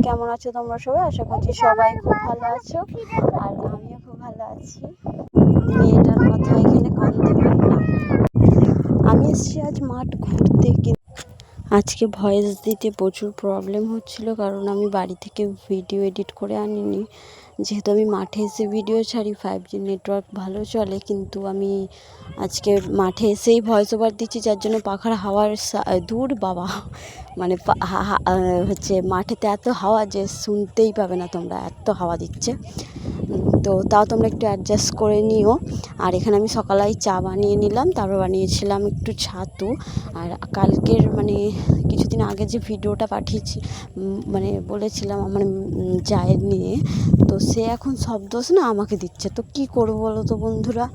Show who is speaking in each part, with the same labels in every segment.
Speaker 1: কেমন আছো তোমরা সবাই? আশা করছি সবাই খুব ভালো আছো, আর আমিও খুব ভালো আছি। মেয়েটার কথা এখানে কম দেবেন না। আমি এসেছি আজ মাঠ ঘুরতে, আজকে ভয়েস দিতে প্রচুর প্রবলেম হচ্ছিল, কারণ আমি বাড়ি থেকে ভিডিও এডিট করে আনিনি। যেহেতু আমি মাঠে এসে ভিডিও ছাড়ি, 5G নেটওয়ার্ক ভালো চলে, কিন্তু আমি আজকে মাঠে এসেই ভয়েস ওভার দিচ্ছি, যার জন্য পাখার হাওয়ার দূর বাবা, মানে হচ্ছে মাঠেতে এত হাওয়া যে শুনতেই পাবে না তোমরা, এত হাওয়া দিচ্ছে। তো তাও তোমরা একটু অ্যাডজাস্ট করে নিও। আর এখানে আমি সকালেই চা বানিয়ে নিলাম, তারপর বানিয়েছিলাম একটু ছাতু। আর কালকের মানে কিছুদিন আগে যে ভিডিওটা পাঠিয়েছি, মানে বলেছিলাম আমার জায়ের নিয়ে, তো সে এখন সব দোষ না আমাকে দিচ্ছে। তো কি করবো বলো তো বন্ধুরা?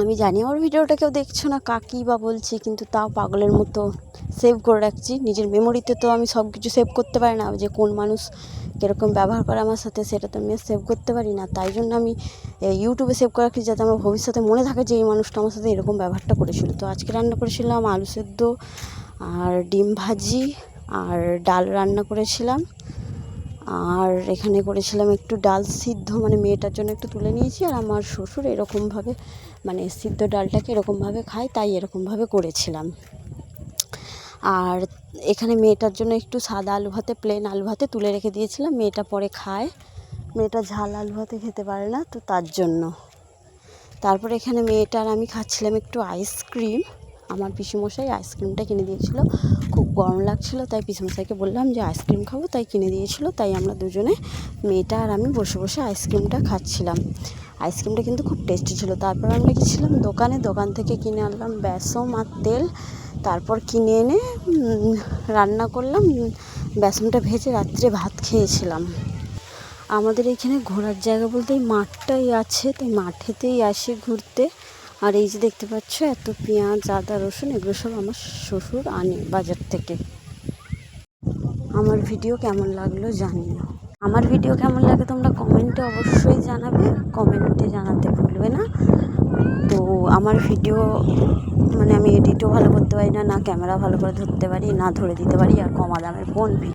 Speaker 1: আমি জানি আমার ভিডিওটা কেউ দেখছো না, কাকি বা বলছি, কিন্তু তাও পাগলের মতো সেভ করে রাখছি নিজের মেমোরিতে। তো আমি সব কিছু সেভ করতে পারি না, যে কোন মানুষ কীরকম ব্যবহার করে আমার সাথে, সেটা তো আমি সেভ করতে পারি না। তাই জন্য আমি ইউটিউবে সেভ করে রাখি, যাতে আমার ভবিষ্যতে মনে থাকে যে এই মানুষটা আমার সাথে এরকম ব্যবহারটা করেছিল। তো আজকে রান্না করেছিলাম আলু সেদ্ধ আর ডিম ভাজি, আর ডাল রান্না করেছিলাম। আর এখানে করেছিলাম একটু ডাল সিদ্ধ, মানে মেয়েটার জন্য একটু তুলে নিয়েছি। আর আমার শ্বশুর এরকমভাবে মানে সিদ্ধ ডালটাকে এরকমভাবে খায়, তাই এরকমভাবে করেছিলাম। আর এখানে মেয়েটার জন্য একটু সাদা আলু ভাতে, প্লেন আলু ভাতে তুলে রেখে দিয়েছিলাম, মেয়েটা পরে খায়। মেয়েটা ঝাল আলু ভাতে খেতে পারে না, তো তার জন্য। তারপর এখানে মেয়েটার আমি খাচ্ছিলাম একটু আইসক্রিম। আমার পিসেমশাই আইসক্রিমটা কিনে দিয়েছিল, খুব গরম লাগছিল, তাই পিসেমশাইকে বললাম যে আইসক্রিম খাবো, তাই কিনে দিয়েছিল। তাই আমরা দুজনে, মেয়েটা আর আমি, বসে বসে আইসক্রিমটা খাচ্ছিলাম। আইসক্রিমটা কিন্তু খুব টেস্টি ছিল। তারপর আমরা গেছিলাম দোকান থেকে কিনে আনলাম বেসন আর তেল। তারপর কিনে এনে রান্না করলাম, বেসনটা ভেজে রাত্রে ভাত খেয়েছিলাম। আমাদের এখানে ঘোরার জায়গা বলতে এই মাঠটাই আছে, তাই মাঠেতেই আসি ঘুরতে। আর এই যে দেখতে পাচ্ছ এত পেঁয়াজ, আদা, রসুন, এগুলো সব আমার শ্বশুর আনে বাজার থেকে। আমার ভিডিও কেমন লাগলো জানিও। আমার ভিডিও কেমন লাগে তোমরা কমেন্টে অবশ্যই জানাবে, কমেন্টে জানাতে ভুলবে না। তো আমার ভিডিও মানে আমি এডিটও ভালো করতে পারি না, না ক্যামেরা ভালো করে ধরতে পারি, না ধরে দিতে পারি, আর কমা দামের কোন ভিডিও